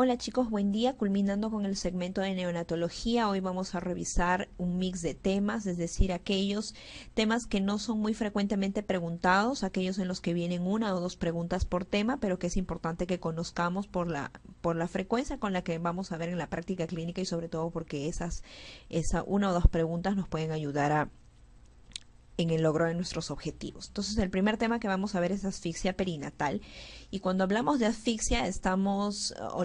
Hola chicos, buen día. Culminando con el segmento de neonatología, hoy vamos a revisar un mix de temas, es decir, aquellos temas que no son muy frecuentemente preguntados, aquellos en los que vienen una o dos preguntas por tema, pero que es importante que conozcamos por la frecuencia con la que vamos a ver en la práctica clínica y sobre todo porque esa una o dos preguntas nos pueden ayudar en el logro de nuestros objetivos. Entonces, el primer tema que vamos a ver es asfixia perinatal. Y cuando hablamos de asfixia,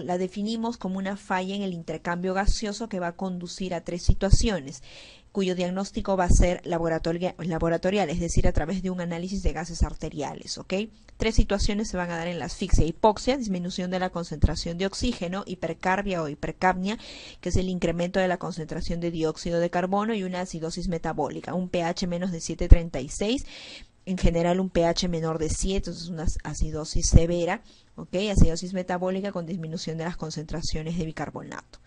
la definimos como una falla en el intercambio gaseoso que va a conducir a tres situaciones, cuyo diagnóstico va a ser laboratorial, es decir, a través de un análisis de gases arteriales, ¿ok? Tres situaciones se van a dar en la asfixia: hipoxia, disminución de la concentración de oxígeno; hipercarbia o hipercapnia, que es el incremento de la concentración de dióxido de carbono; y una acidosis metabólica, un pH menos de 7,36, en general un pH menor de 7, entonces es una acidosis severa, ¿ok? Acidosis metabólica con disminución de las concentraciones de bicarbonato.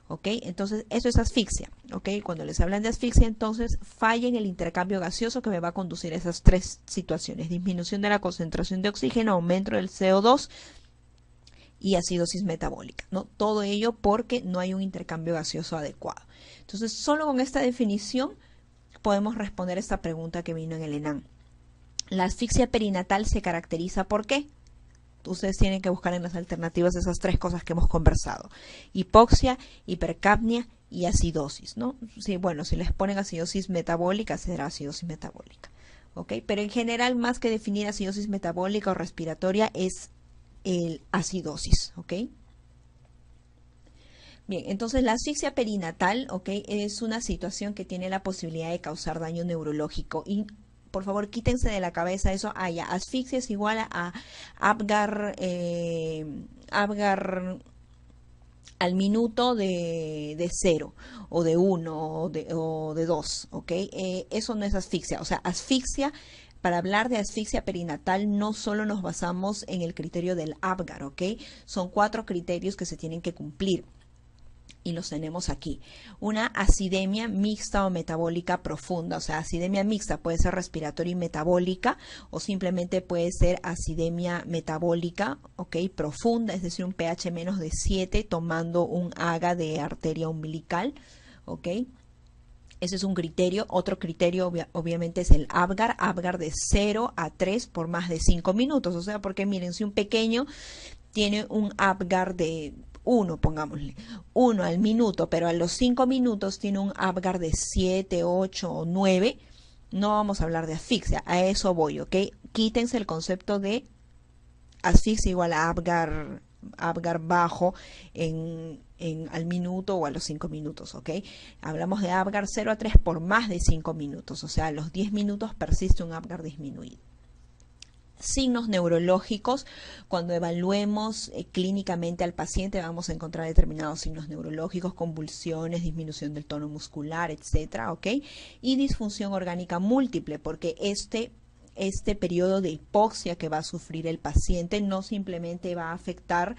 ¿Ok? Entonces, eso es asfixia. ¿Ok? Cuando les hablan de asfixia, entonces falla en el intercambio gaseoso que me va a conducir a esas tres situaciones: disminución de la concentración de oxígeno, aumento del CO2 y acidosis metabólica, ¿no? Todo ello porque no hay un intercambio gaseoso adecuado. Entonces, solo con esta definición podemos responder esta pregunta que vino en el ENAM. La asfixia perinatal se caracteriza ¿por qué? Ustedes tienen que buscar en las alternativas esas tres cosas que hemos conversado: hipoxia, hipercapnia y acidosis, ¿no? Sí, bueno, si les ponen acidosis metabólica, será acidosis metabólica, ¿ok? Pero en general, más que definir acidosis metabólica o respiratoria, es el acidosis, ¿ok? Bien, entonces la asfixia perinatal, ¿ok?, es una situación que tiene la posibilidad de causar daño neurológico. Y por favor, quítense de la cabeza eso. Ya, asfixia es igual a Apgar al minuto de 0 o de 1 o de 2, ¿ok? Eso no es asfixia. O sea, asfixia, para hablar de asfixia perinatal, no solo nos basamos en el criterio del Apgar, ¿ok? Son 4 criterios que se tienen que cumplir. Y los tenemos aquí. Una acidemia mixta o metabólica profunda. O sea, acidemia mixta puede ser respiratoria y metabólica, o simplemente puede ser acidemia metabólica, ¿ok?, profunda, es decir, un pH menos de 7 tomando un AGA de arteria umbilical, ¿ok? Ese es un criterio. Otro criterio obviamente es el Apgar de 0 a 3 por más de 5 minutos. O sea, porque miren, si un pequeño tiene un Apgar de 1, pongámosle, 1 al minuto, pero a los 5 minutos tiene un Apgar de 7, 8 o 9, no vamos a hablar de asfixia. A eso voy, ¿ok? Quítense el concepto de asfixia igual a Apgar bajo al minuto o a los 5 minutos, ¿ok? Hablamos de Apgar 0 a 3 por más de 5 minutos, o sea, a los 10 minutos persiste un Apgar disminuido. Signos neurológicos: cuando evaluemos clínicamente al paciente vamos a encontrar determinados signos neurológicos: convulsiones, disminución del tono muscular, etcétera, ¿ok? Y disfunción orgánica múltiple, porque este periodo de hipoxia que va a sufrir el paciente no simplemente va a afectar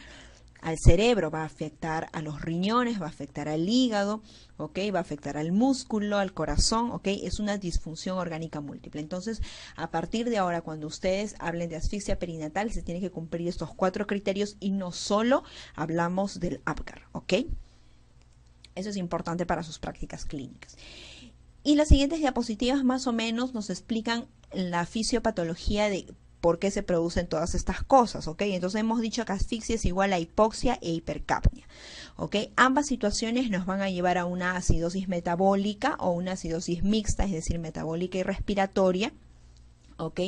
al cerebro, va a afectar a los riñones, va a afectar al hígado, ¿ok? Va a afectar al músculo, al corazón, ¿ok? Es una disfunción orgánica múltiple. Entonces, a partir de ahora, cuando ustedes hablen de asfixia perinatal, se tienen que cumplir estos 4 criterios y no solo hablamos del Apgar, ¿ok? Eso es importante para sus prácticas clínicas. Y las siguientes diapositivas más o menos nos explican la fisiopatología de por qué se producen todas estas cosas, ¿ok? Entonces hemos dicho que asfixia es igual a hipoxia e hipercapnia, ¿ok? Ambas situaciones nos van a llevar a una acidosis metabólica o una acidosis mixta, es decir, metabólica y respiratoria, ¿ok?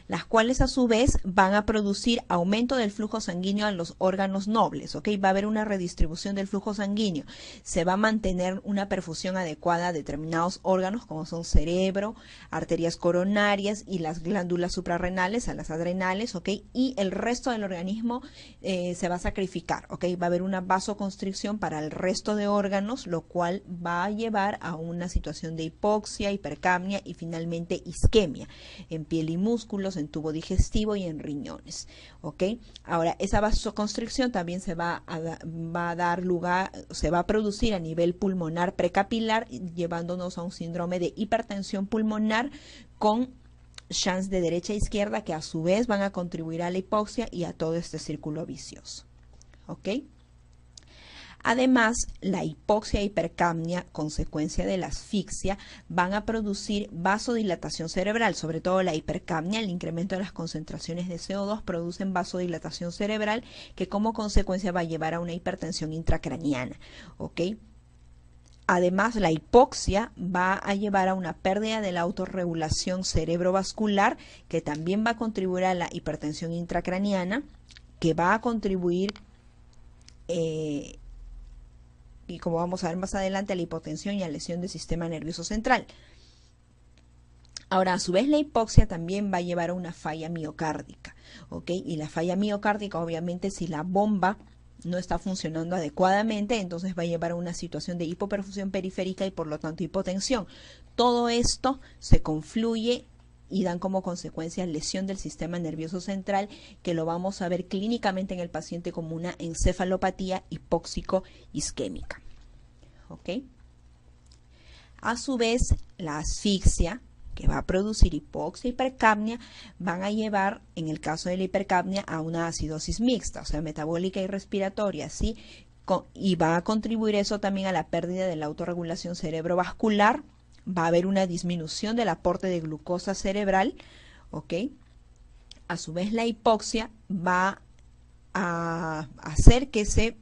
Las cuales a su vez van a producir aumento del flujo sanguíneo a los órganos nobles, ¿ok? Va a haber una redistribución del flujo sanguíneo, se va a mantener una perfusión adecuada a determinados órganos como son cerebro, arterias coronarias y las glándulas suprarrenales, a las adrenales, ¿ok? Y el resto del organismo se va a sacrificar, ¿ok? Va a haber una vasoconstricción para el resto de órganos, lo cual va a llevar a una situación de hipoxia, hipercapnia y finalmente isquemia en piel y músculos, en tubo digestivo y en riñones, ¿ok? Ahora, esa vasoconstricción también se va a dar lugar, se va a producir a nivel pulmonar precapilar, llevándonos a un síndrome de hipertensión pulmonar con shunts de derecha e izquierda que a su vez van a contribuir a la hipoxia y a todo este círculo vicioso, ¿ok? Además, la hipoxia e hipercapnia, consecuencia de la asfixia, van a producir vasodilatación cerebral, sobre todo la hipercapnia, el incremento de las concentraciones de CO2 producen vasodilatación cerebral que como consecuencia va a llevar a una hipertensión intracraniana, ¿ok? Además, la hipoxia va a llevar a una pérdida de la autorregulación cerebrovascular que también va a contribuir a la hipertensión intracraniana, que va a contribuir y como vamos a ver más adelante, a la hipotensión y a lesión del sistema nervioso central. Ahora, a su vez, la hipoxia también va a llevar a una falla miocárdica, ¿ok? Y la falla miocárdica, obviamente, si la bomba no está funcionando adecuadamente, entonces va a llevar a una situación de hipoperfusión periférica y por lo tanto hipotensión. Todo esto se confluye y dan como consecuencia lesión del sistema nervioso central, que lo vamos a ver clínicamente en el paciente como una encefalopatía hipóxico-isquémica. ¿Ok? A su vez, la asfixia, que va a producir hipoxia y hipercapnia, van a llevar, en el caso de la hipercapnia, a una acidosis mixta, o sea, metabólica y respiratoria, ¿sí? Y va a contribuir eso también a la pérdida de la autorregulación cerebrovascular, va a haber una disminución del aporte de glucosa cerebral, ¿ok? A su vez, la hipoxia va a hacer que se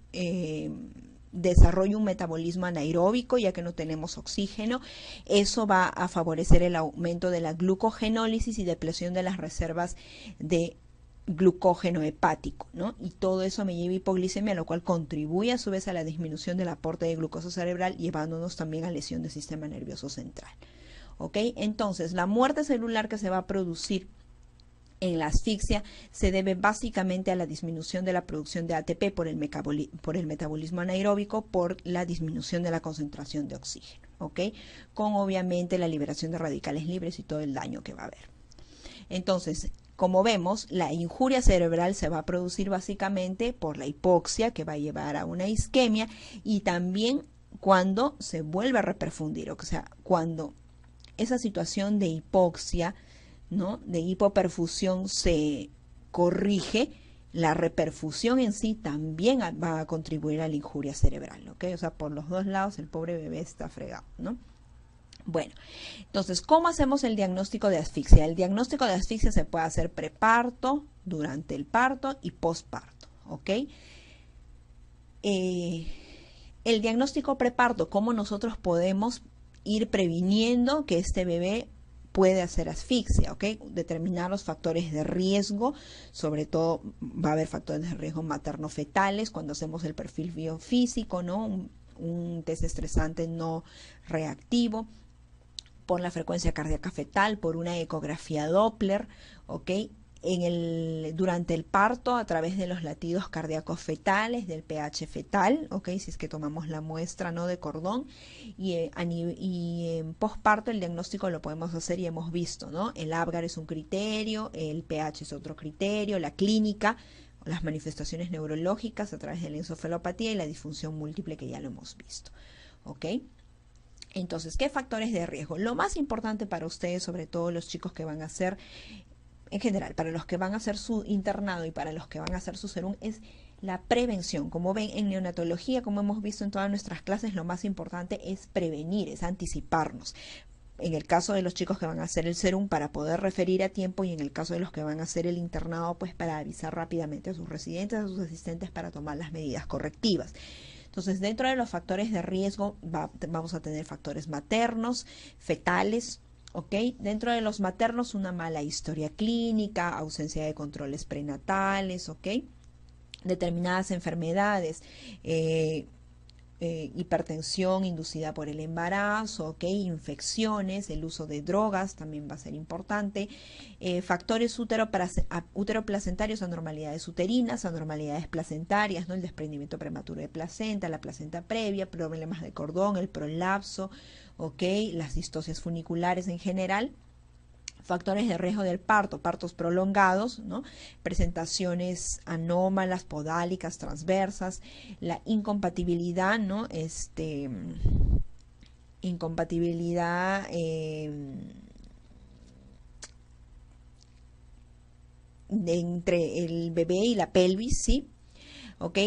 desarrolle un metabolismo anaeróbico, ya que no tenemos oxígeno. Eso va a favorecer el aumento de la glucogenólisis y depleción de las reservas de glucógeno hepático, ¿no? Y todo eso me lleva a hipoglicemia, lo cual contribuye a su vez a la disminución del aporte de glucosa cerebral, llevándonos también a lesión del sistema nervioso central. ¿Ok? Entonces, la muerte celular que se va a producir en la asfixia se debe básicamente a la disminución de la producción de ATP por el metabolismo anaeróbico, por la disminución de la concentración de oxígeno, ¿ok? Con obviamente la liberación de radicales libres y todo el daño que va a haber. Entonces, como vemos, la injuria cerebral se va a producir básicamente por la hipoxia, que va a llevar a una isquemia, y también cuando se vuelve a reperfundir, o sea, cuando esa situación de hipoxia, ¿no?, de hipoperfusión se corrige, la reperfusión en sí también va a contribuir a la injuria cerebral, ¿ok? O sea, por los dos lados el pobre bebé está fregado, ¿no? Bueno, entonces, ¿cómo hacemos el diagnóstico de asfixia? El diagnóstico de asfixia se puede hacer preparto, durante el parto y posparto, ¿ok? El diagnóstico preparto, ¿cómo nosotros podemos ir previniendo que este bebé puede hacer asfixia? ¿Ok? Determinar los factores de riesgo, sobre todo va a haber factores de riesgo materno-fetales cuando hacemos el perfil biofísico, ¿no? Un test estresante no reactivo, por la frecuencia cardíaca fetal, por una ecografía Doppler, ¿ok? Durante el parto, a través de los latidos cardíacos fetales, del pH fetal, ¿ok? Si es que tomamos la muestra, ¿no?, de cordón, y en posparto el diagnóstico lo podemos hacer y hemos visto, ¿no? El Apgar es un criterio, el pH es otro criterio, la clínica, las manifestaciones neurológicas a través de la encefalopatía y la disfunción múltiple, que ya lo hemos visto, ¿ok? Entonces, ¿qué factores de riesgo? Lo más importante para ustedes, sobre todo los chicos que van a hacer, en general, para los que van a hacer su internado y para los que van a hacer su serum, es la prevención. Como ven, en neonatología, como hemos visto en todas nuestras clases, lo más importante es prevenir, es anticiparnos. En el caso de los chicos que van a hacer el serum, para poder referir a tiempo, y en el caso de los que van a hacer el internado, pues para avisar rápidamente a sus residentes, a sus asistentes, para tomar las medidas correctivas. Entonces, dentro de los factores de riesgo vamos a tener factores maternos, fetales, ¿ok? Dentro de los maternos, una mala historia clínica, ausencia de controles prenatales, ¿ok? Determinadas enfermedades, hipertensión inducida por el embarazo, ¿ok? Infecciones, el uso de drogas también va a ser importante, factores uteroplacentarios, anormalidades uterinas, anormalidades placentarias, ¿no? El desprendimiento prematuro de placenta, la placenta previa, problemas de cordón, el prolapso, ¿ok? Las distocias funiculares en general. Factores de riesgo del parto, partos prolongados, ¿no? Presentaciones anómalas, podálicas, transversas, la incompatibilidad, ¿no? Incompatibilidad entre el bebé y la pelvis, ¿sí? ¿ok?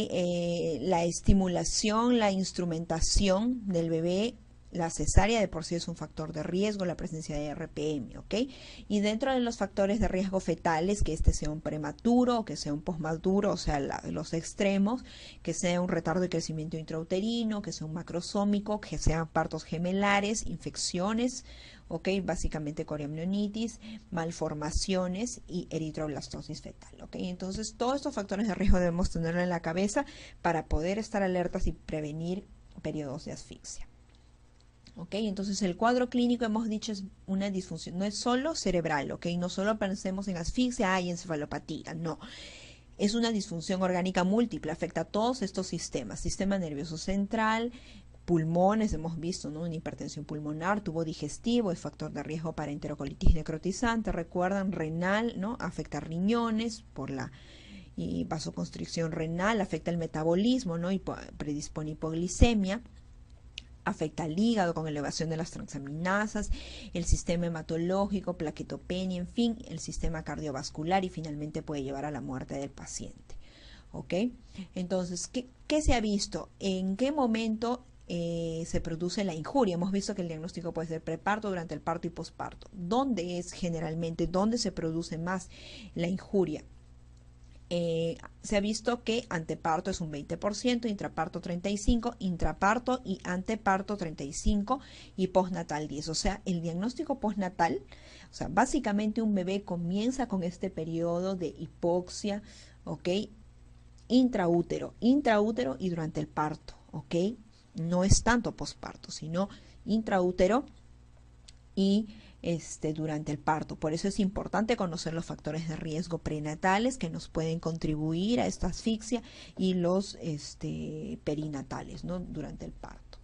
La estimulación, la instrumentación del bebé, la cesárea de por sí es un factor de riesgo, la presencia de RPM, ¿ok? Y dentro de los factores de riesgo fetales, que este sea un prematuro, que sea un posmaduro, o sea, los extremos, que sea un retardo de crecimiento intrauterino, que sea un macrosómico, que sean partos gemelares, infecciones, ¿ok? Básicamente coriamnionitis, malformaciones y eritroblastosis fetal, ¿ok? Entonces, todos estos factores de riesgo debemos tenerlo en la cabeza para poder estar alertas y prevenir periodos de asfixia. ¿Ok? Entonces el cuadro clínico hemos dicho es una disfunción, no es solo cerebral, ¿ok? No solo pensemos en asfixia y encefalopatía, no. Es una disfunción orgánica múltiple, afecta a todos estos sistemas, sistema nervioso central, pulmones, hemos visto, ¿no? Una hipertensión pulmonar, tubo digestivo, es factor de riesgo para enterocolitis necrotizante, recuerdan, renal, ¿no? Afecta riñones por la vasoconstricción renal, afecta el metabolismo, ¿no? Y predispone hipoglicemia. Afecta al hígado con elevación de las transaminasas, el sistema hematológico, plaquetopenia, en fin, el sistema cardiovascular y finalmente puede llevar a la muerte del paciente. ¿Ok? Entonces, ¿qué se ha visto? ¿En qué momento se produce la injuria? Hemos visto que el diagnóstico puede ser preparto, durante el parto y posparto. ¿Dónde es generalmente, dónde se produce más la injuria? Se ha visto que anteparto es un 20%, intraparto 35%, intraparto y anteparto 35% y postnatal 10%. O sea, el diagnóstico postnatal, o sea, básicamente un bebé comienza con este periodo de hipoxia, ¿ok? Intraútero y durante el parto, ¿ok? No es tanto posparto, sino intraútero y durante el parto. Por eso es importante conocer los factores de riesgo prenatales que nos pueden contribuir a esta asfixia y los perinatales, ¿no? Durante el parto.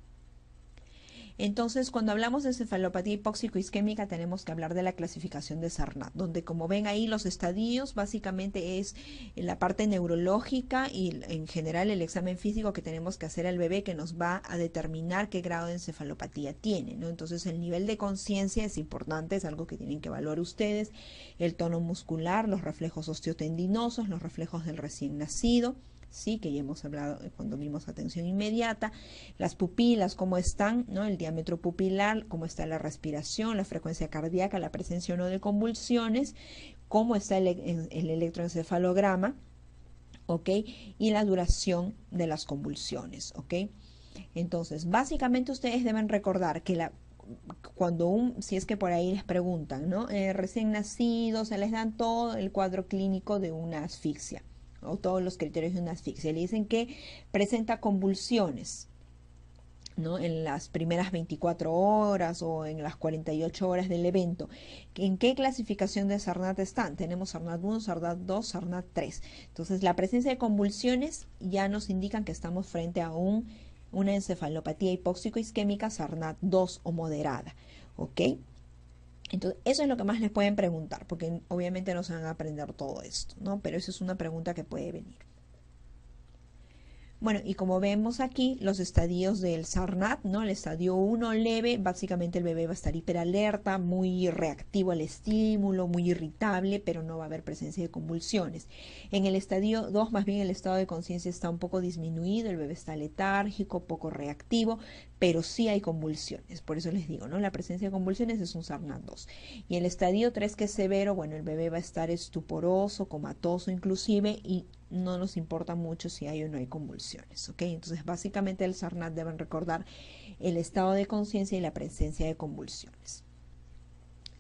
Entonces, cuando hablamos de encefalopatía hipóxico-isquémica, tenemos que hablar de la clasificación de Sarnat, donde como ven ahí los estadios, básicamente es la parte neurológica y en general el examen físico que tenemos que hacer al bebé que nos va a determinar qué grado de encefalopatía tiene, ¿no? Entonces, el nivel de conciencia es importante, es algo que tienen que evaluar ustedes, el tono muscular, los reflejos osteotendinosos, los reflejos del recién nacido, sí, que ya hemos hablado cuando vimos atención inmediata, las pupilas, cómo están, ¿no? El diámetro pupilar, cómo está la respiración, la frecuencia cardíaca, la presencia o no de convulsiones, cómo está el electroencefalograma, ¿ok? Y la duración de las convulsiones, ¿ok? Entonces, básicamente ustedes deben recordar que si es que por ahí les preguntan, ¿no? Recién nacidos, se les dan todo el cuadro clínico de una asfixia o todos los criterios de una asfixia. Le dicen que presenta convulsiones, ¿no? En las primeras 24 horas o en las 48 horas del evento. ¿En qué clasificación de Sarnat están? Tenemos Sarnat 1, Sarnat 2, Sarnat 3. Entonces, la presencia de convulsiones ya nos indican que estamos frente a una encefalopatía hipóxico-isquémica Sarnat 2 o moderada. ¿Ok? Entonces, eso es lo que más les pueden preguntar, porque obviamente no se van a aprender todo esto, ¿no? Pero eso es una pregunta que puede venir. Bueno, y como vemos aquí, los estadios del Sarnat, ¿no? El estadio 1 leve, básicamente el bebé va a estar hiperalerta, muy reactivo al estímulo, muy irritable, pero no va a haber presencia de convulsiones. En el estadio 2, más bien el estado de conciencia está un poco disminuido, el bebé está letárgico, poco reactivo, pero sí hay convulsiones. Por eso les digo, ¿no? La presencia de convulsiones es un Sarnat 2. Y el estadio 3, que es severo, bueno, el bebé va a estar estuporoso, comatoso inclusive, y no nos importa mucho si hay o no hay convulsiones, ¿ok? Entonces, básicamente el Sarnat deben recordar el estado de conciencia y la presencia de convulsiones.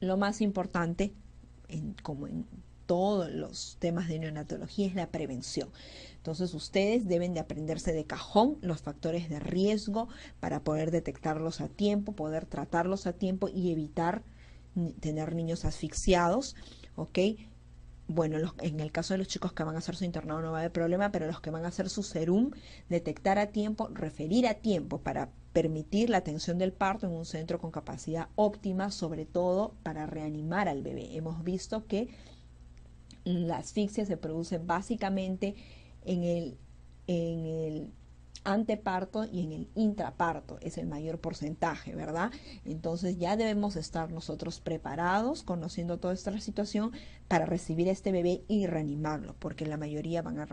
Lo más importante, como en todos los temas de neonatología, es la prevención. Entonces, ustedes deben de aprenderse de cajón los factores de riesgo para poder detectarlos a tiempo, poder tratarlos a tiempo y evitar tener niños asfixiados, ¿ok? Bueno, en el caso de los chicos que van a hacer su internado no va a haber problema, pero los que van a hacer su serum, detectar a tiempo, referir a tiempo para permitir la atención del parto en un centro con capacidad óptima, sobre todo para reanimar al bebé. Hemos visto que la asfixia se produce básicamente en el anteparto y en el intraparto es el mayor porcentaje, ¿verdad? Entonces ya debemos estar nosotros preparados, conociendo toda esta situación para recibir a este bebé y reanimarlo, porque la mayoría van a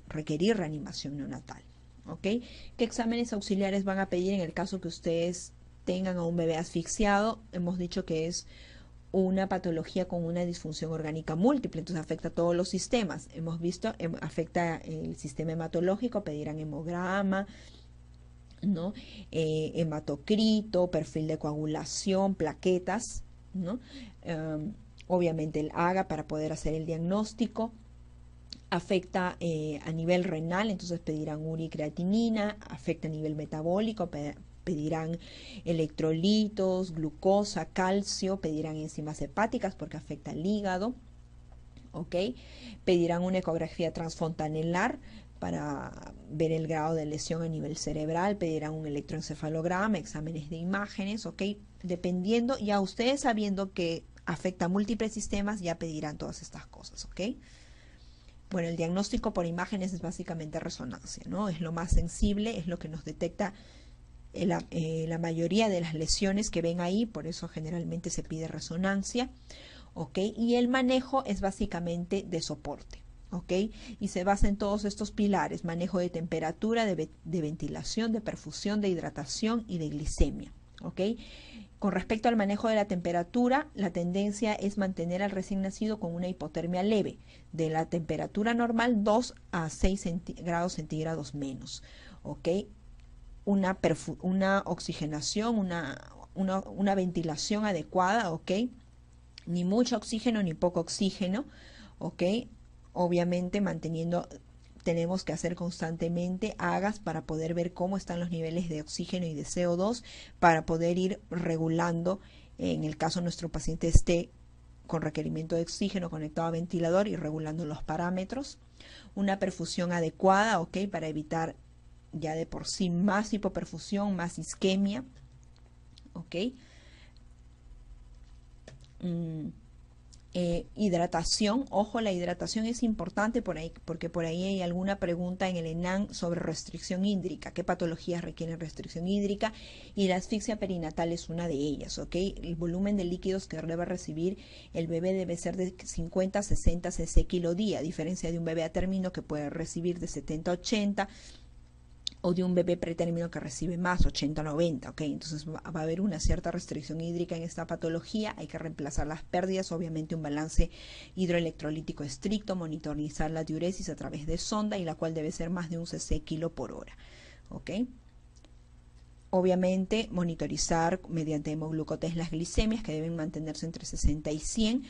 requerir reanimación neonatal, ¿ok? ¿Qué exámenes auxiliares van a pedir en el caso que ustedes tengan a un bebé asfixiado? Hemos dicho que es una patología con una disfunción orgánica múltiple, entonces afecta a todos los sistemas. Hemos visto, afecta el sistema hematológico, pedirán hemograma, ¿no? Hematocrito, perfil de coagulación, plaquetas, ¿no? Obviamente el AGA para poder hacer el diagnóstico. Afecta a nivel renal, entonces pedirán uricreatinina, afecta a nivel metabólico, pedirán electrolitos, glucosa, calcio, pedirán enzimas hepáticas porque afecta al hígado, ¿ok? Pedirán una ecografía transfontanelar para ver el grado de lesión a nivel cerebral, pedirán un electroencefalograma, exámenes de imágenes, ¿ok? Dependiendo, ya ustedes sabiendo que afecta a múltiples sistemas, ya pedirán todas estas cosas, ¿ok? Bueno, el diagnóstico por imágenes es básicamente resonancia, ¿no? Es lo más sensible, es lo que nos detecta la mayoría de las lesiones que ven ahí, por eso generalmente se pide resonancia, ¿ok? Y el manejo es básicamente de soporte, ¿ok? Y se basa en todos estos pilares: manejo de temperatura, de ventilación, de perfusión, de hidratación y de glicemia, ¿ok? Con respecto al manejo de la temperatura, la tendencia es mantener al recién nacido con una hipotermia leve, de la temperatura normal 2 a 6 grados centígrados menos, ¿ok? Una oxigenación, una ventilación adecuada, ¿ok? Ni mucho oxígeno ni poco oxígeno, ¿ok? Obviamente tenemos que hacer constantemente AGAs para poder ver cómo están los niveles de oxígeno y de CO2 para poder ir regulando, en el caso nuestro paciente esté con requerimiento de oxígeno conectado a ventilador, y regulando los parámetros. Una perfusión adecuada, ¿ok? Para evitar ya de por sí más hipoperfusión, más isquemia, ¿ok? Hidratación, ojo, la hidratación es importante porque por ahí hay alguna pregunta en el ENAM sobre restricción hídrica, qué patologías requieren restricción hídrica, y la asfixia perinatal es una de ellas, ¿ok? El volumen de líquidos que debe recibir el bebé debe ser de 50 a 60 cc kilo día, a diferencia de un bebé a término que puede recibir de 70 a 80, o de un bebé pretérmino que recibe más, 80-90, ¿ok? Entonces va a haber una cierta restricción hídrica en esta patología, hay que reemplazar las pérdidas, obviamente un balance hidroelectrolítico estricto, monitorizar la diuresis a través de sonda, y la cual debe ser más de 1 cc kilo por hora, ¿ok? Obviamente monitorizar mediante hemoglucotest las glicemias, que deben mantenerse entre 60 y 100,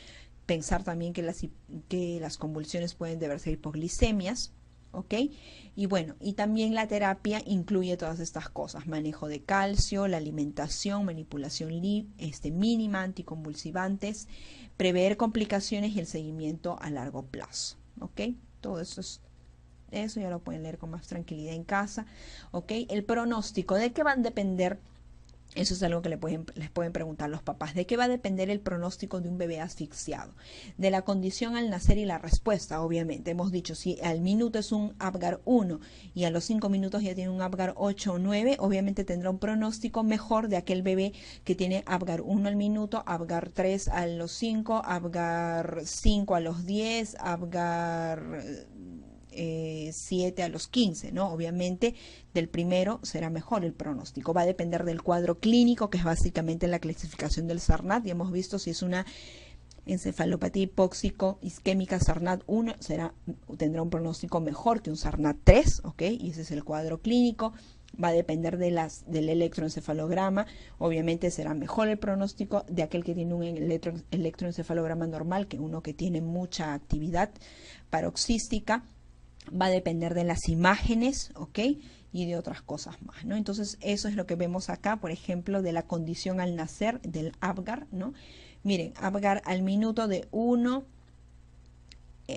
pensar también que las convulsiones pueden deberse a hipoglicemias, ¿ok? Y bueno, y también la terapia incluye todas estas cosas: manejo de calcio, la alimentación, manipulación mínima, anticonvulsivantes, prever complicaciones y el seguimiento a largo plazo, ¿ok? Todo eso ya lo pueden leer con más tranquilidad en casa, ¿ok? El pronóstico, ¿de qué van a depender? Eso es algo que les pueden preguntar los papás. ¿De qué va a depender el pronóstico de un bebé asfixiado? De la condición al nacer y la respuesta, obviamente. Hemos dicho, si al minuto es un Apgar 1 y a los 5 minutos ya tiene un Apgar 8 o 9, obviamente tendrá un pronóstico mejor de aquel bebé que tiene Apgar 1 al minuto, Apgar 3 a los 5, Apgar 5 a los 10, Apgar 7 a los 15, ¿no? Obviamente del primero será mejor el pronóstico. Va a depender del cuadro clínico, que es básicamente la clasificación del Sarnat. Ya hemos visto si es una encefalopatía hipóxico isquémica Sarnat 1, tendrá un pronóstico mejor que un Sarnat 3, ¿ok? Y ese es el cuadro clínico. Va a depender del electroencefalograma. Obviamente será mejor el pronóstico de aquel que tiene un electroencefalograma normal que uno que tiene mucha actividad paroxística. Va a depender de las imágenes, ¿ok? Y de otras cosas más, ¿no? Entonces eso es lo que vemos acá, por ejemplo, de la condición al nacer del Apgar, ¿no? Miren, Apgar al minuto de 1,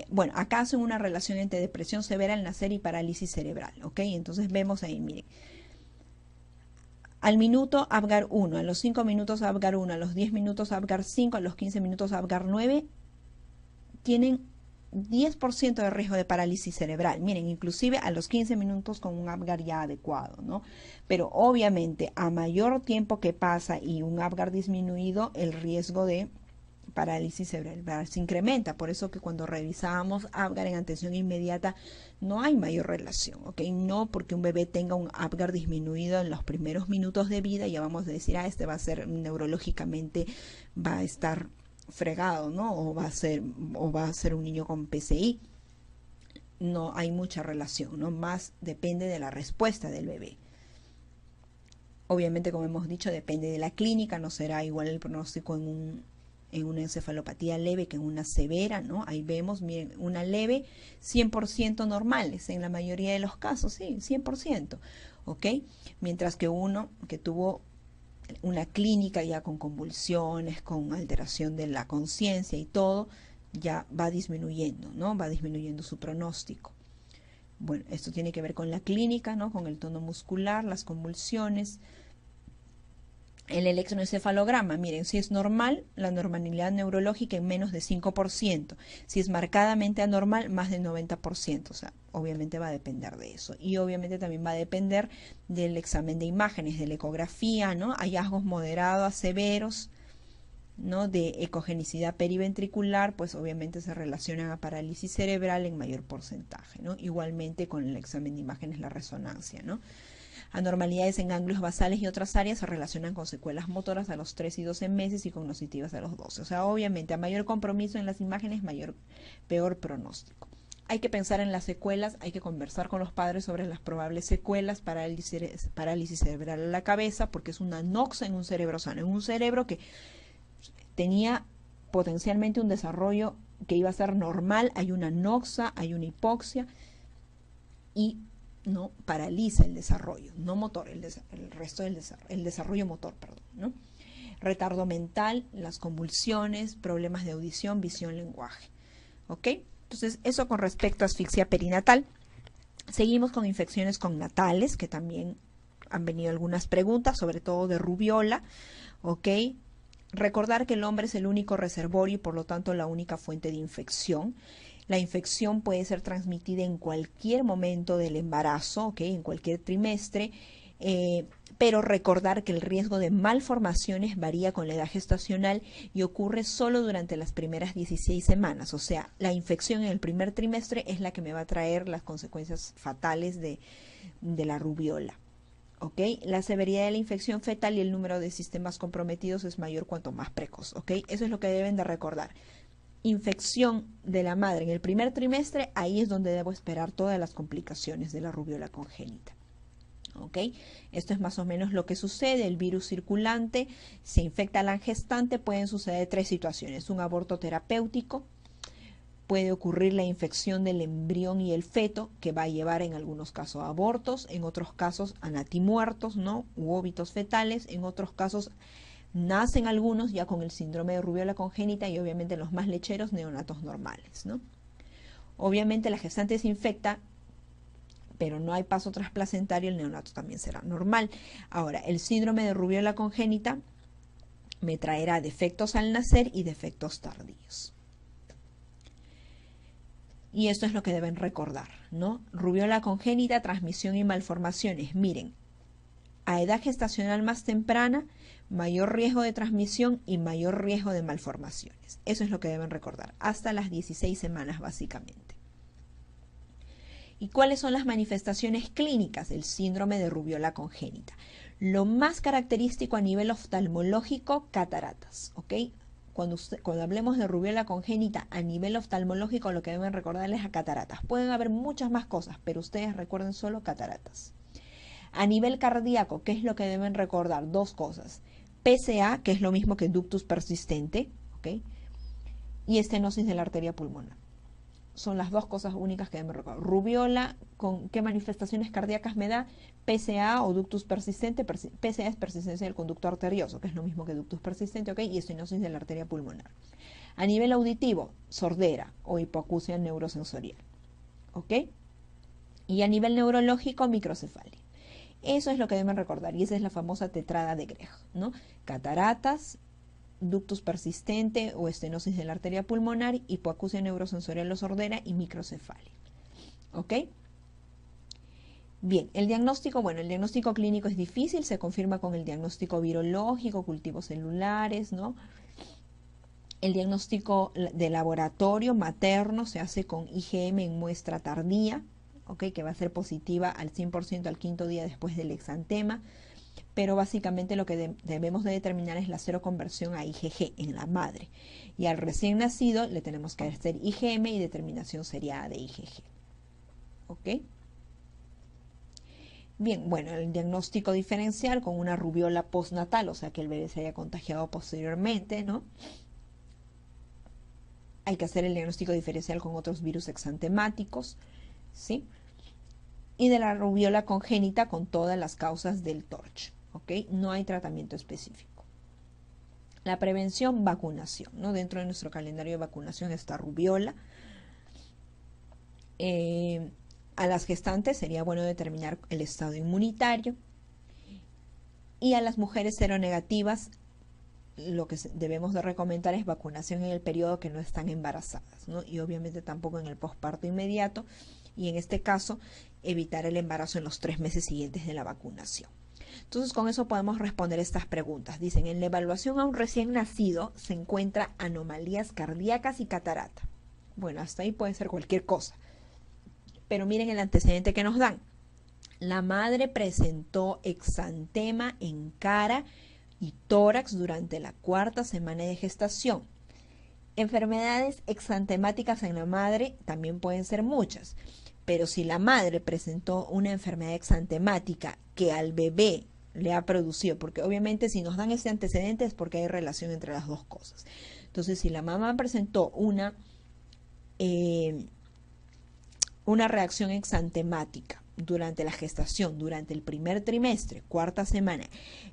bueno, acá hacen una relación entre depresión severa al nacer y parálisis cerebral, ¿ok? Entonces vemos ahí, miren, al minuto Apgar 1, a los 5 minutos Apgar 1, a los 10 minutos Apgar 5, a los 15 minutos Apgar 9, tienen 10% de riesgo de parálisis cerebral. Miren, inclusive a los 15 minutos con un Apgar ya adecuado, ¿no? Pero obviamente a mayor tiempo que pasa y un Apgar disminuido, el riesgo de parálisis cerebral se incrementa. Por eso que cuando revisamos Apgar en atención inmediata no hay mayor relación, ¿ok? No porque un bebé tenga un Apgar disminuido en los primeros minutos de vida, ya vamos a decir, este va a ser neurológicamente, va a estar fregado, ¿no? O va a ser un niño con PCI. No hay mucha relación, ¿no? Más depende de la respuesta del bebé. Obviamente, como hemos dicho, depende de la clínica, no será igual el pronóstico en una encefalopatía leve que en una severa, ¿no? Ahí vemos, miren, una leve, 100% normales en la mayoría de los casos, sí, 100%, ¿ok? Mientras que uno que tuvo una clínica ya con convulsiones, con alteración de la conciencia y todo, ya va disminuyendo, ¿no? Va disminuyendo su pronóstico. Bueno, esto tiene que ver con la clínica, ¿no? Con el tono muscular, las convulsiones. El electroencefalograma, miren, si es normal, la normalidad neurológica en menos de 5%. Si es marcadamente anormal, más del 90%. O sea, obviamente va a depender de eso. Y obviamente también va a depender del examen de imágenes, de la ecografía, ¿no? Hallazgos moderados a severos, ¿no? De ecogenicidad periventricular, pues obviamente se relacionan a parálisis cerebral en mayor porcentaje, ¿no? Igualmente con el examen de imágenes, la resonancia, ¿no? Anormalidades en ganglios basales y otras áreas se relacionan con secuelas motoras a los 3 y 12 meses y cognitivas a los 12. O sea, obviamente, a mayor compromiso en las imágenes, peor pronóstico. Hay que pensar en las secuelas, hay que conversar con los padres sobre las probables secuelas, parálisis cerebral a la cabeza, porque es una noxa en un cerebro sano, en un cerebro que tenía potencialmente un desarrollo que iba a ser normal, hay una noxa, hay una hipoxia y no paraliza el desarrollo, no motor, el resto del desarrollo motor, perdón, ¿no? Retardo mental, las convulsiones, problemas de audición, visión, lenguaje, ¿ok? Entonces, eso con respecto a asfixia perinatal. Seguimos con infecciones connatales, que también han venido algunas preguntas, sobre todo de rubiola, ¿ok? Recordar que el hombre es el único reservorio y por lo tanto la única fuente de infección. La infección puede ser transmitida en cualquier momento del embarazo, ¿ok? En cualquier trimestre, pero recordar que el riesgo de malformaciones varía con la edad gestacional y ocurre solo durante las primeras 16 semanas. O sea, la infección en el primer trimestre es la que me va a traer las consecuencias fatales de la rubiola. ¿Ok? La severidad de la infección fetal y el número de sistemas comprometidos es mayor cuanto más precoz. ¿Ok? Eso es lo que deben de recordar. Infección de la madre en el primer trimestre, ahí es donde debo esperar todas las complicaciones de la rubiola congénita. ¿Ok? Esto es más o menos lo que sucede. El virus circulante se infecta a la gestante, pueden suceder 3 situaciones. Un aborto terapéutico, puede ocurrir la infección del embrión y el feto, que va a llevar en algunos casos a abortos, en otros casos a natimuertos, ¿no? U óbitos fetales, en otros casos nacen algunos ya con el síndrome de rubiola congénita y obviamente los más lecheros, neonatos normales, ¿no? Obviamente la gestante se infecta, pero no hay paso trasplacentario, el neonato también será normal. Ahora, el síndrome de rubiola congénita me traerá defectos al nacer y defectos tardíos. Y esto es lo que deben recordar, ¿no? Rubiola congénita, transmisión y malformaciones. Miren, a edad gestacional más temprana, mayor riesgo de transmisión y mayor riesgo de malformaciones. Eso es lo que deben recordar, hasta las 16 semanas básicamente. ¿Y cuáles son las manifestaciones clínicas del síndrome de rubiola congénita? Lo más característico a nivel oftalmológico, cataratas, ¿ok? Cuando hablemos de rubiola congénita a nivel oftalmológico, lo que deben recordarles a cataratas. Pueden haber muchas más cosas, pero ustedes recuerden solo cataratas. A nivel cardíaco, ¿qué es lo que deben recordar? 2 cosas. PCA, que es lo mismo que ductus persistente, ¿ok? Y estenosis de la arteria pulmonar. Son las 2 cosas únicas que deben recordar. Rubiola, ¿con qué manifestaciones cardíacas me da? PCA o ductus persistente. PCA es persistencia del conducto arterioso, que es lo mismo que ductus persistente, ¿ok? Y estenosis de la arteria pulmonar. A nivel auditivo, sordera o hipoacusia neurosensorial, ¿ok? Y a nivel neurológico, microcefalia. Eso es lo que deben recordar y esa es la famosa tetrada de Greg, ¿no? Cataratas, ductus persistente o estenosis de la arteria pulmonar, hipoacusia neurosensorial o sordera y microcefalia. ¿Ok? Bien, el diagnóstico, bueno, el diagnóstico clínico es difícil, se confirma con el diagnóstico virológico, cultivos celulares, ¿no? El diagnóstico de laboratorio materno se hace con IgM en muestra tardía, ¿ok? Que va a ser positiva al 100% al quinto día después del exantema, pero básicamente lo que debemos de determinar es la seroconversión a IgG en la madre. Y al recién nacido le tenemos que hacer IgM y determinación seriada de IgG. ¿Ok? Bien, bueno, el diagnóstico diferencial con una rubiola postnatal, o sea que el bebé se haya contagiado posteriormente, ¿no? Hay que hacer el diagnóstico diferencial con otros virus exantemáticos, ¿sí? Y de la rubiola congénita con todas las causas del TORCH, ¿ok? No hay tratamiento específico. La prevención, vacunación, ¿no? Dentro de nuestro calendario de vacunación está rubiola. A las gestantes sería bueno determinar el estado inmunitario. Y a las mujeres seronegativas, lo que debemos de recomendar es vacunación en el periodo que no están embarazadas, ¿no? Y obviamente tampoco en el posparto inmediato. Y en este caso, evitar el embarazo en los 3 meses siguientes de la vacunación. Entonces, con eso podemos responder estas preguntas. Dicen, en la evaluación a un recién nacido se encuentra anomalías cardíacas y catarata. Bueno, hasta ahí puede ser cualquier cosa. Pero miren el antecedente que nos dan. La madre presentó exantema en cara y tórax durante la 4ª semana de gestación. Enfermedades exantemáticas en la madre también pueden ser muchas, pero si la madre presentó una enfermedad exantemática que al bebé le ha producido, porque obviamente si nos dan ese antecedente es porque hay relación entre las dos cosas. Entonces, si la mamá presentó una reacción exantemática durante la gestación, durante el primer trimestre, 4ª semana,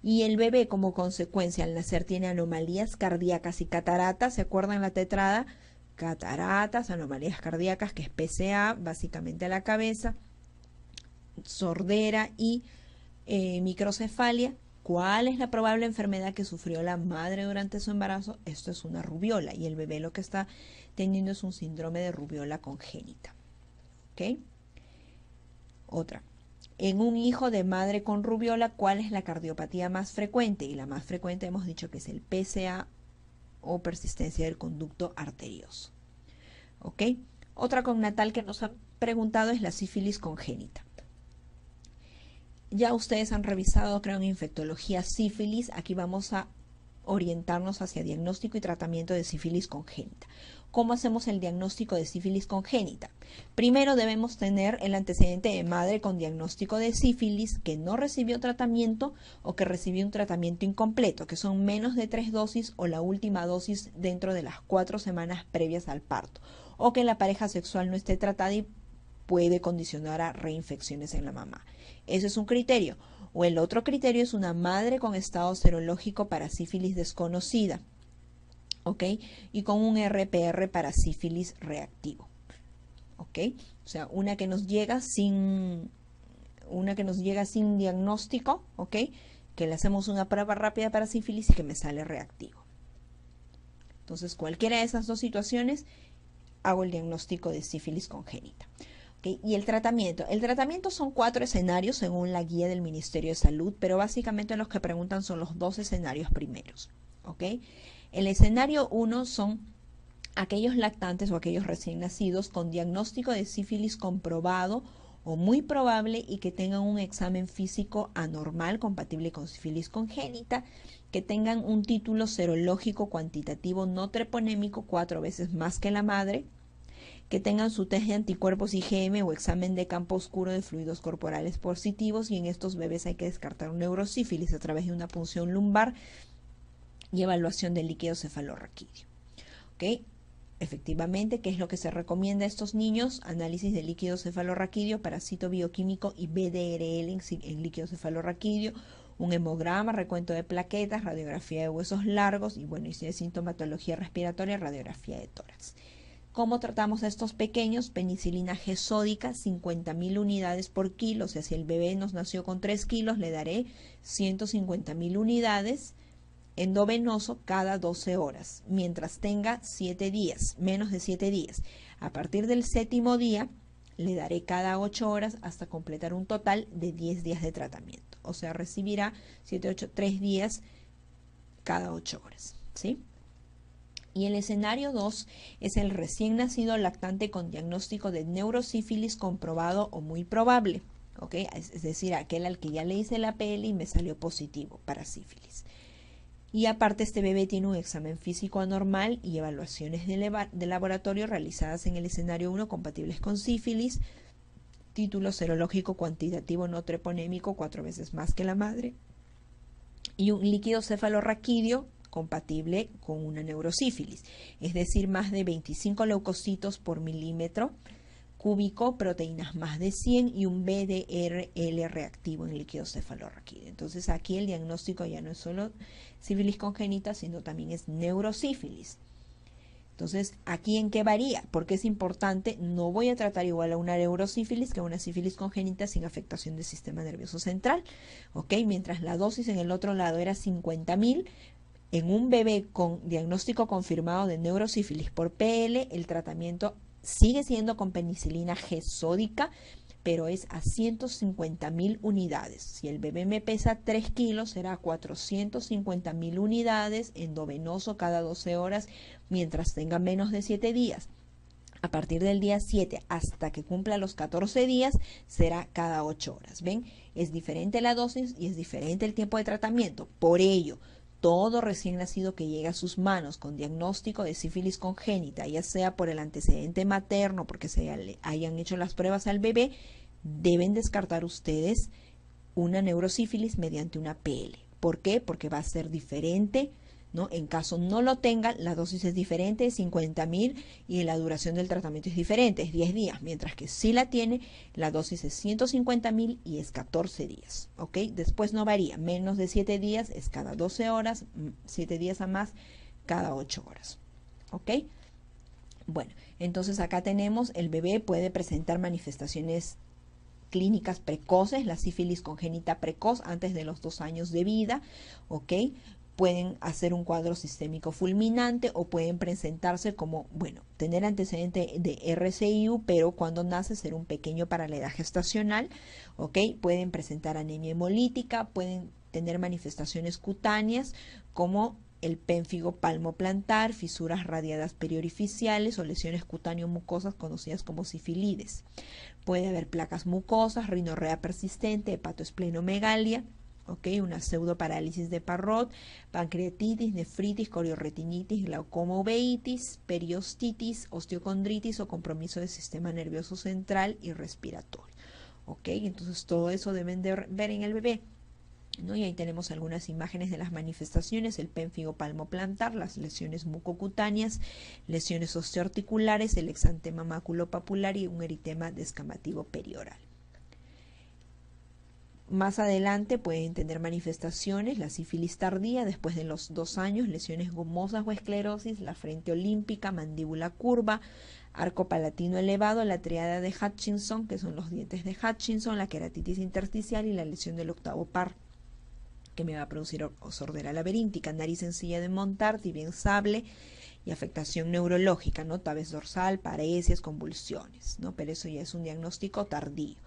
y el bebé como consecuencia al nacer tiene anomalías cardíacas y cataratas, ¿se acuerdan la tetrada? Cataratas, anomalías cardíacas, que es PCA, básicamente a la cabeza, sordera y microcefalia. ¿Cuál es la probable enfermedad que sufrió la madre durante su embarazo? Esto es una rubiola, y el bebé lo que está teniendo es un síndrome de rubiola congénita. ¿Ok? Otra. En un hijo de madre con rubiola, ¿cuál es la cardiopatía más frecuente? Y la más frecuente hemos dicho que es el PCA o persistencia del conducto arterioso. ¿Ok? Otra connatal que nos han preguntado es la sífilis congénita. Ya ustedes han revisado, creo, en infectología sífilis. Aquí vamos a orientarnos hacia diagnóstico y tratamiento de sífilis congénita. ¿Cómo hacemos el diagnóstico de sífilis congénita? Primero debemos tener el antecedente de madre con diagnóstico de sífilis que no recibió tratamiento o que recibió un tratamiento incompleto, que son menos de 3 dosis o la última dosis dentro de las 4 semanas previas al parto, o que la pareja sexual no esté tratada y puede condicionar a reinfecciones en la mamá. Ese es un criterio. O el otro criterio es una madre con estado serológico para sífilis desconocida, ¿ok? Y con un RPR para sífilis reactivo, ¿ok? O sea, una que nos llega sin diagnóstico, ¿ok? Que le hacemos una prueba rápida para sífilis y que me sale reactivo. Entonces, cualquiera de esas dos situaciones, hago el diagnóstico de sífilis congénita. ¿Okay? Y el tratamiento son 4 escenarios según la guía del Ministerio de Salud, pero básicamente los que preguntan son los 2 escenarios primeros. ¿Okay? El escenario 1 son aquellos lactantes o aquellos recién nacidos con diagnóstico de sífilis comprobado o muy probable y que tengan un examen físico anormal compatible con sífilis congénita, que tengan un título serológico cuantitativo no treponémico 4 veces más que la madre, que tengan su test de anticuerpos IgM o examen de campo oscuro de fluidos corporales positivos, y en estos bebés hay que descartar un neurosífilis a través de una punción lumbar y evaluación del líquido cefalorraquídeo. ¿Ok? Efectivamente, ¿qué es lo que se recomienda a estos niños? Análisis de líquido cefalorraquídeo, parásito bioquímico y BDRL en líquido cefalorraquídeo, un hemograma, recuento de plaquetas, radiografía de huesos largos y bueno, y si hay sintomatología respiratoria, radiografía de tórax. ¿Cómo tratamos a estos pequeños? Penicilina G sódica, 50.000 unidades por kilo. O sea, si el bebé nos nació con 3 kilos, le daré 150.000 unidades endovenoso cada 12 horas, mientras tenga 7 días, menos de 7 días. A partir del 7.º día, le daré cada 8 horas hasta completar un total de 10 días de tratamiento. O sea, recibirá 7, 8, 3 días cada 8 horas, ¿sí? Y el escenario 2 es el recién nacido lactante con diagnóstico de neurosífilis comprobado o muy probable, ¿ok? Es decir, aquel al que ya le hice la PL y me salió positivo para sífilis. Y aparte este bebé tiene un examen físico anormal y evaluaciones de laboratorio realizadas en el escenario 1 compatibles con sífilis, título serológico cuantitativo no treponémico 4 veces más que la madre, y un líquido cefalorraquídeo compatible con una neurosífilis, es decir, más de 25 leucocitos por milímetro cúbico, proteínas más de 100 y un BDRL reactivo en líquido cefalorraquídeo. Entonces aquí el diagnóstico ya no es solo sífilis congénita, sino también es neurosífilis. Entonces, ¿aquí en qué varía? Porque es importante, no voy a tratar igual a una neurosífilis que a una sífilis congénita sin afectación del sistema nervioso central, ¿ok? Mientras la dosis en el otro lado era 50.000, en un bebé con diagnóstico confirmado de neurosífilis por PL, el tratamiento sigue siendo con penicilina G sódica, pero es a 150.000 unidades. Si el bebé me pesa 3 kilos, será 450.000 unidades endovenoso cada 12 horas mientras tenga menos de 7 días. A partir del día 7 hasta que cumpla los 14 días, será cada 8 horas. ¿Ven? Es diferente la dosis y es diferente el tiempo de tratamiento. Por ello, todo recién nacido que llegue a sus manos con diagnóstico de sífilis congénita, ya sea por el antecedente materno, porque se hayan hecho las pruebas al bebé, deben descartar ustedes una neurosífilis mediante una PL. ¿Por qué? Porque va a ser diferente, ¿no? En caso no lo tengan, la dosis es diferente, 50.000, y la duración del tratamiento es diferente, es 10 días, mientras que si la tiene, la dosis es 150.000 y es 14 días, ¿ok? Después no varía, menos de 7 días es cada 12 horas, 7 días a más, cada 8 horas, ¿ok? Bueno, entonces acá tenemos, el bebé puede presentar manifestaciones clínicas precoces, la sífilis congénita precoz antes de los 2 años de vida, ¿ok? Pueden hacer un cuadro sistémico fulminante o pueden presentarse como, bueno, tener antecedente de RCIU, pero cuando nace ser un pequeño para la edad gestacional, ¿ok? Pueden presentar anemia hemolítica, pueden tener manifestaciones cutáneas como el pénfigo palmoplantar, fisuras radiadas periorificiales o lesiones cutáneo-mucosas conocidas como sifilides. Puede haber placas mucosas, rinorrea persistente, hepatoesplenomegalia, ¿ok? Una pseudoparálisis de Parrot, pancreatitis, nefritis, coriorretinitis, glaucoma uveitis, periostitis, osteocondritis o compromiso del sistema nervioso central y respiratorio, ¿ok? Entonces todo eso deben de ver en el bebé, ¿no? Y ahí tenemos algunas imágenes de las manifestaciones: el pénfigo palmoplantar, las lesiones mucocutáneas, lesiones osteoarticulares, el exantema maculopapular y un eritema descamativo perioral. Más adelante pueden tener manifestaciones, la sífilis tardía después de los 2 años, lesiones gomosas o esclerosis, la frente olímpica, mandíbula curva, arco palatino elevado, la triada de Hutchinson, que son los dientes de Hutchinson, la queratitis intersticial y la lesión del octavo par, que me va a producir sordera laberíntica, nariz en silla de montar, tibia en sable y afectación neurológica, ¿no? Tabes dorsal, paresias, convulsiones, ¿no? Pero eso ya es un diagnóstico tardío.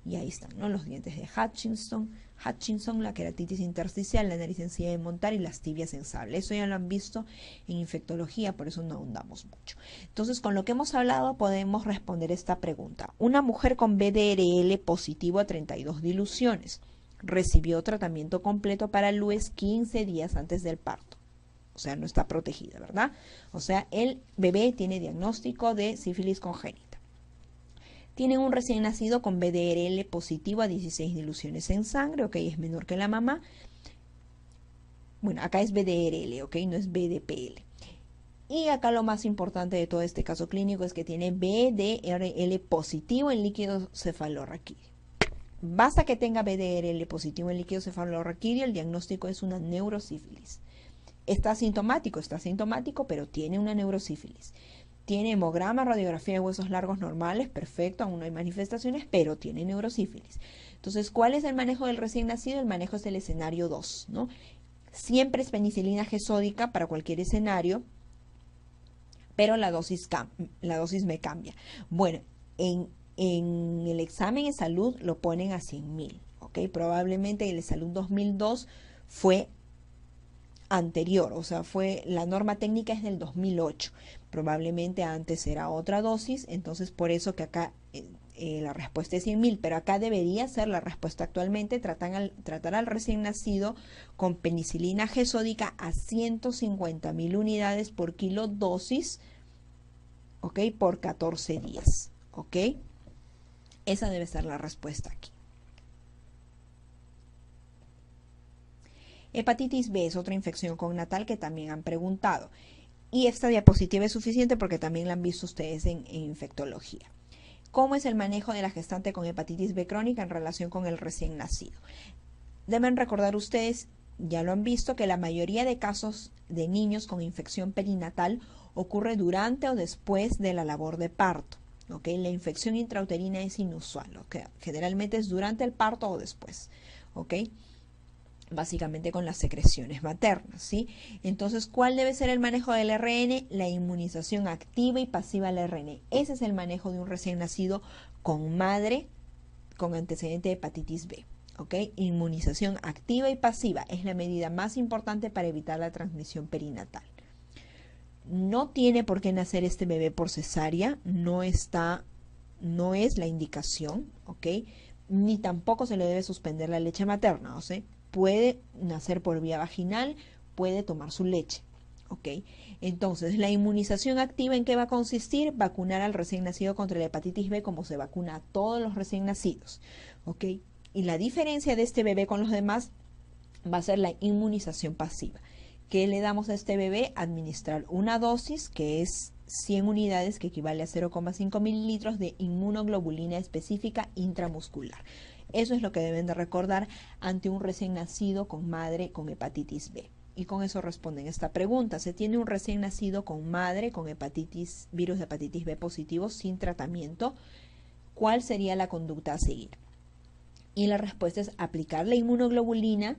Y ahí están, ¿no? Los dientes de Hutchinson, la queratitis intersticial, la nariz en silla de montar y las tibias en sable. Eso ya lo han visto en infectología, por eso no ahondamos mucho. Entonces, con lo que hemos hablado podemos responder esta pregunta. Una mujer con BDRL positivo a 32 diluciones recibió tratamiento completo para LUES 15 días antes del parto. O sea, no está protegida, ¿verdad? O sea, el bebé tiene diagnóstico de sífilis congénita. Tienen un recién nacido con BDRL positivo a 16 diluciones en sangre, ok, es menor que la mamá. Bueno, acá es BDRL, ok, no es BDPL. Y acá lo más importante de todo este caso clínico es que tiene BDRL positivo en líquido cefalorraquídeo. Basta que tenga BDRL positivo en líquido cefalorraquídeo, el diagnóstico es una neurosífilis. Está asintomático, pero tiene una neurosífilis. Tiene hemograma, radiografía de huesos largos normales, perfecto, aún no hay manifestaciones, pero tiene neurosífilis. Entonces, ¿cuál es el manejo del recién nacido? El manejo es el escenario 2, ¿no? Siempre es penicilina G sódica para cualquier escenario, pero la dosis me cambia. Bueno, en el examen de salud lo ponen a 100.000, ¿ok? Probablemente el de salud 2002 fue anterior, o sea, la norma técnica es del 2008. Probablemente antes era otra dosis, entonces por eso que acá la respuesta es 100.000, pero acá debería ser la respuesta actualmente, tratar al recién nacido con penicilina G sódica a 150.000 unidades por kilo dosis, ¿ok? Por 14 días, ¿ok? Esa debe ser la respuesta aquí. Hepatitis B es otra infección congnatal que también han preguntado. Y esta diapositiva es suficiente porque también la han visto ustedes en infectología. ¿Cómo es el manejo de la gestante con hepatitis B crónica en relación con el recién nacido? Deben recordar ustedes, ya lo han visto, que la mayoría de casos de niños con infección perinatal ocurre durante o después de la labor de parto. ¿Okay? La infección intrauterina es inusual, ¿okay? Generalmente es durante el parto o después, ¿okay? Básicamente con las secreciones maternas, ¿sí? Entonces, ¿cuál debe ser el manejo del RN? La inmunización activa y pasiva al RN. Ese es el manejo de un recién nacido con madre con antecedente de hepatitis B, ¿ok? Inmunización activa y pasiva es la medida más importante para evitar la transmisión perinatal. No tiene por qué nacer este bebé por cesárea, no es la indicación, ¿ok? Ni tampoco se le debe suspender la leche materna, ¿ok? Puede nacer por vía vaginal, puede tomar su leche, ¿ok? Entonces, la inmunización activa, ¿en qué va a consistir? Vacunar al recién nacido contra la hepatitis B como se vacuna a todos los recién nacidos, ¿ok? Y la diferencia de este bebé con los demás va a ser la inmunización pasiva. ¿Qué le damos a este bebé? Administrar una dosis que es 100 unidades, que equivale a 0,5 mililitros de inmunoglobulina específica intramuscular. Eso es lo que deben de recordar ante un recién nacido con madre con hepatitis B. Y con eso responden esta pregunta. ¿Se tiene un recién nacido con madre con virus de hepatitis B positivo sin tratamiento? ¿Cuál sería la conducta a seguir? Y la respuesta es aplicar la inmunoglobulina,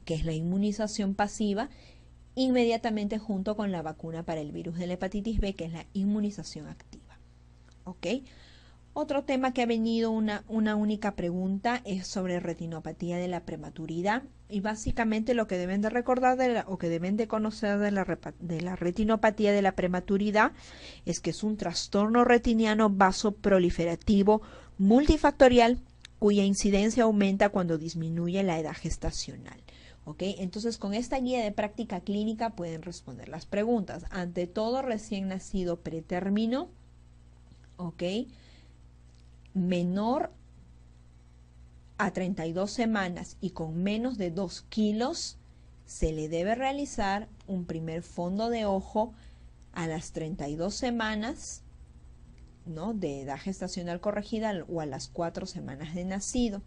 que es la inmunización pasiva, inmediatamente junto con la vacuna para el virus de la hepatitis B, que es la inmunización activa. ¿Ok? Otro tema que ha venido una única pregunta es sobre retinopatía de la prematuridad, y básicamente lo que deben de recordar o que deben de conocer de la retinopatía de la prematuridad es que es un trastorno retiniano vasoproliferativo multifactorial cuya incidencia aumenta cuando disminuye la edad gestacional. ¿Ok? Entonces, con esta guía de práctica clínica pueden responder las preguntas. Ante todo, recién nacido pretérmino, ¿ok?, menor a 32 semanas y con menos de 2 kilos, se le debe realizar un primer fondo de ojo a las 32 semanas, ¿no?, de edad gestacional corregida o a las 4 semanas de nacido,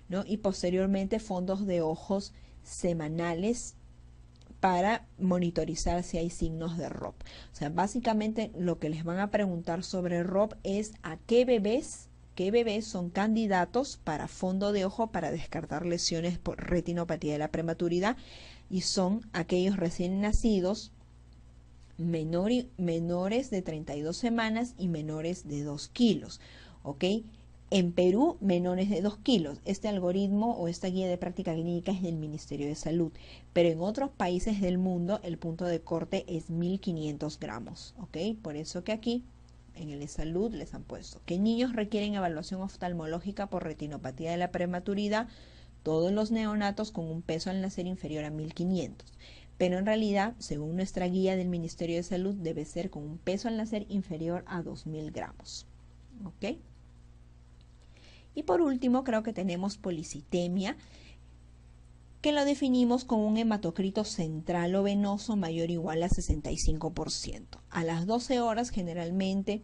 ¿no?, y posteriormente fondos de ojos semanales para monitorizar si hay signos de ROP. O sea, básicamente lo que les van a preguntar sobre ROP es a qué bebés son candidatos para fondo de ojo para descartar lesiones por retinopatía de la prematuridad, y son aquellos recién nacidos menores de 32 semanas y menores de 2 kilos, ¿ok? En Perú, menores de 2 kilos. Este algoritmo o esta guía de práctica clínica es del Ministerio de Salud, pero en otros países del mundo el punto de corte es 1.500 gramos, ¿ok? Por eso que aquí en el de Salud les han puesto que niños requieren evaluación oftalmológica por retinopatía de la prematuridad, todos los neonatos con un peso al nacer inferior a 1.500. Pero en realidad, según nuestra guía del Ministerio de Salud, debe ser con un peso al nacer inferior a 2.000 gramos, ¿ok? Y por último, creo que tenemos policitemia, que lo definimos con un hematocrito central o venoso mayor o igual a 65%. A las 12 horas, generalmente,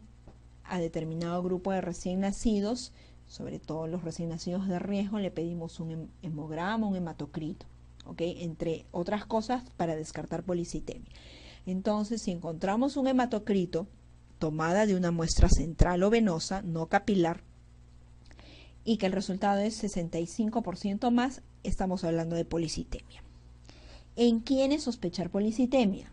a determinado grupo de recién nacidos, sobre todo los recién nacidos de riesgo, le pedimos un hemograma, un hematocrito, ¿ok? Entre otras cosas, para descartar policitemia. Entonces, si encontramos un hematocrito tomada de una muestra central o venosa, no capilar, y que el resultado es 65% más, estamos hablando de policitemia, ¿En quiénes sospechar policitemia?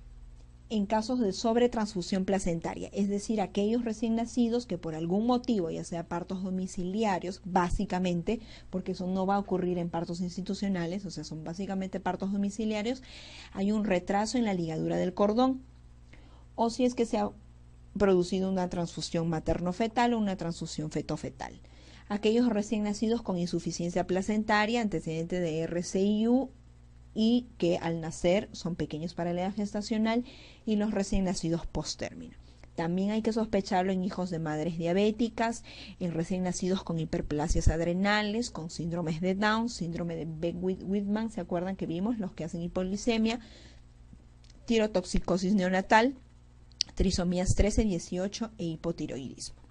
En casos de sobretransfusión placentaria, es decir, aquellos recién nacidos que por algún motivo, ya sea partos domiciliarios, básicamente, porque eso no va a ocurrir en partos institucionales, o sea, son básicamente partos domiciliarios, hay un retraso en la ligadura del cordón, o si es que se ha producido una transfusión materno-fetal o una transfusión feto-fetal. Aquellos recién nacidos con insuficiencia placentaria, antecedente de RCIU, y que al nacer son pequeños para la edad gestacional, y los recién nacidos post-término. También hay que sospecharlo en hijos de madres diabéticas, en recién nacidos con hiperplasias adrenales, con síndromes de Down, síndrome de Beckwith-Whitman, ¿se acuerdan que vimos? Los que hacen hipoglicemia, tirotoxicosis neonatal, trisomías 13, 18 e hipotiroidismo.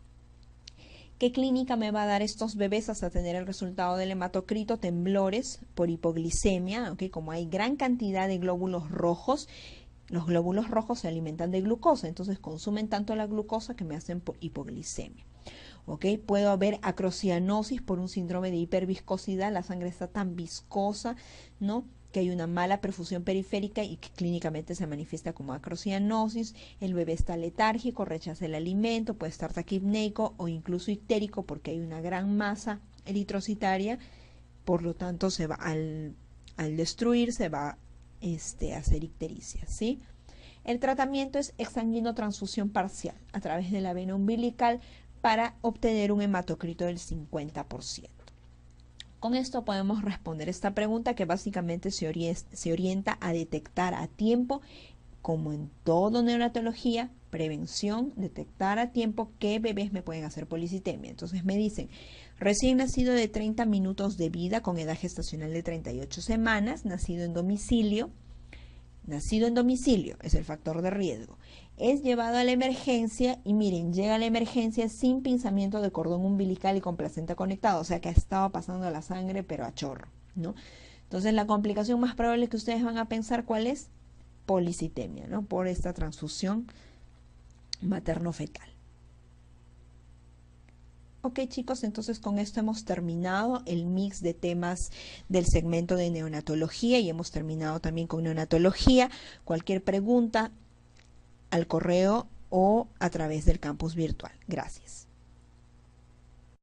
¿Qué clínica me va a dar estos bebés hasta tener el resultado del hematocrito? Temblores por hipoglicemia, ¿okay? Como hay gran cantidad de glóbulos rojos, los glóbulos rojos se alimentan de glucosa, entonces consumen tanto la glucosa que me hacen hipoglicemia. ¿Okay? Puedo haber acrocianosis por un síndrome de hiperviscosidad, la sangre está tan viscosa, ¿no?, que hay una mala perfusión periférica y que clínicamente se manifiesta como acrocianosis. El bebé está letárgico, rechaza el alimento, puede estar taquipneico o incluso ictérico porque hay una gran masa eritrocitaria, por lo tanto se va al destruir se va a hacer ictericia, ¿sí? El tratamiento es exsanguinotransfusión parcial a través de la vena umbilical para obtener un hematocrito del 50%. Con esto podemos responder esta pregunta que básicamente se orienta a detectar a tiempo, como en todo neonatología, prevención, detectar a tiempo qué bebés me pueden hacer policitemia. Entonces me dicen, recién nacido de 30 minutos de vida con edad gestacional de 38 semanas, nacido en domicilio es el factor de riesgo. Es llevado a la emergencia y miren, llega a la emergencia sin pinzamiento de cordón umbilical y con placenta conectada, o sea que ha estado pasando la sangre pero a chorro, ¿no? Entonces la complicación más probable que ustedes van a pensar, ¿cuál es? Policitemia, ¿no? Por esta transfusión materno-fetal. Ok, chicos, entonces con esto hemos terminado el mix de temas del segmento de neonatología y hemos terminado también con neonatología. Cualquier pregunta al correo o a través del campus virtual. Gracias.